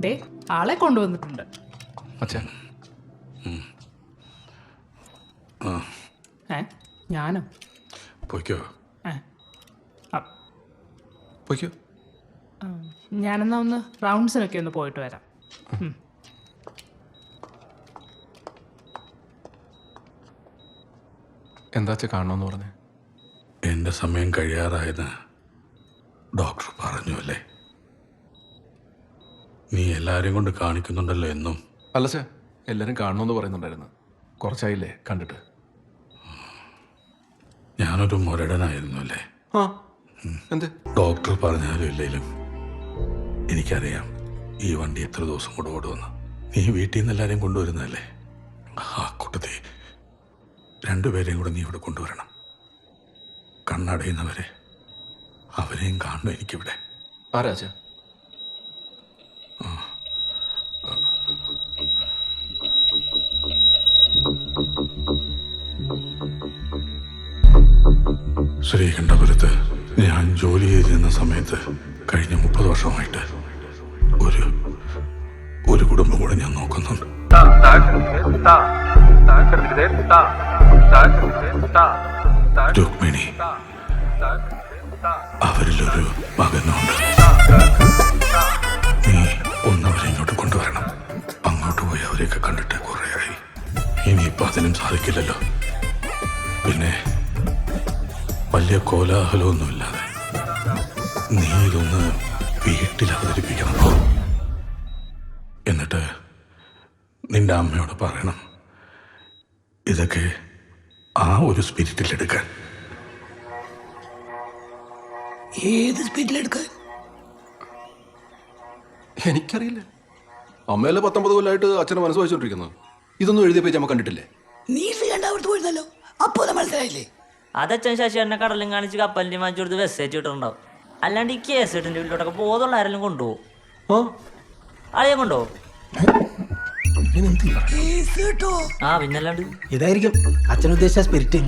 ദേ ആളെ കൊണ്ടുവന്നിട്ടുണ്ട്. അച്ഛാ ഞാനോ? പോയിക്കോ പോയിക്കോ. ഞാനെന്നാ ഒന്ന് റൗണ്ട്സിനൊക്കെ ഒന്ന് പോയിട്ട് വരാം. എന്താ അച്ഛാ കാണണമെന്ന് പറഞ്ഞേ? എൻ്റെ സമയം കഴിയാറായെന്ന് ഡോക്ടർ പറഞ്ഞു അല്ലേ? നീ എല്ലാവരെയും കൊണ്ട് കാണിക്കുന്നുണ്ടല്ലോ എന്നും. അല്ല സാർ, എല്ലാവരും കാണണമെന്ന് പറയുന്നുണ്ടായിരുന്നു. കുറച്ചായില്ലേ കണ്ടിട്ട്. ഞാനൊരു മുരടനായിരുന്നു അല്ലേ? ആ എന്ത് ഡോക്ടർ പറഞ്ഞാലും ഇല്ലെങ്കിലും എനിക്കറിയാം ഈ വണ്ടി എത്ര ദിവസം കൂടെ ഓടുമെന്ന്. നീ വീട്ടിൽ നിന്ന് എല്ലാവരെയും കൊണ്ടുവരുന്നതല്ലേ? ആ കൂട്ടത്തിൽ രണ്ടുപേരെയും കൂടെ നീ ഇവിടെ കൊണ്ടുവരണം. കണ്ണടയുന്നവരെ അവരെയും കാണണം എനിക്കിവിടെ. ആരാ അച്ഛാ? ശ്രീകണ്ഠപുരത്ത് ഞാൻ ജോലി ചെയ്തിരുന്ന സമയത്ത് കഴിഞ്ഞ 30 വർഷമായിട്ട് ഒരു കുടുംബം കൂടെ ഞാൻ നോക്കുന്നുണ്ട്. രുക്മിണി, അവരിലൊരു മകനുണ്ട്. നീ ഒന്നവരെ ഇങ്ങോട്ട് കൊണ്ടുവരണം. അങ്ങോട്ട് പോയി അവരെയൊക്കെ കണ്ടിട്ട് കുറേയായി. ഇനിയിപ്പോൾ അതിനും സാധിക്കില്ലല്ലോ. പിന്നെ വലിയ കോലാഹലമൊന്നുമില്ലാതെ നീ ഇതൊന്ന് വീട്ടിൽ അവതരിപ്പിക്കണം. എന്നിട്ട് നിന്റെ അമ്മയോട് പറയണം ഇതൊക്കെ ആ ഒരു സ്പിരിറ്റിലെടുക്കാൻ. ഏത് സ്പീഡിലെടുക്കാൻ? എനിക്കറിയില്ല. അമ്മയല്ലേ 19 കൊല്ലമായിട്ട് അച്ഛനെ മനസ്സ് വായിച്ചോണ്ടിരിക്കുന്നത്. ഇതൊന്നും എഴുതിയ പേജ് അമ്മ കണ്ടിട്ടില്ലേ? നീ ശ്രീകണ്ഠപുരത്ത് പോയിരുന്നല്ലോ, അപ്പോ മനസ്സിലായില്ലേ? അതച്ഛൻ ശശിയേട്ടനെ കടലും കാണിച്ച് കപ്പലിൻ്റെ വാങ്ങിച്ചു കൊടുത്ത് വെസ്റ്റേറ്റ് കിട്ടുന്നുണ്ടാവും. അല്ലാണ്ട് ഈ കേസേട്ടിൻ്റെ വീട്ടിലോട്ടൊക്കെ ബോധമുള്ള ആരെങ്കിലും കൊണ്ടുപോകും. ആളെയാ കൊണ്ടുപോകും. കേസ് കേട്ടോ? ആ പിന്നല്ലാണ്ട് ഇതായിരിക്കും അച്ഛൻ ഉദ്ദേശിച്ച സ്പിരിറ്റ്.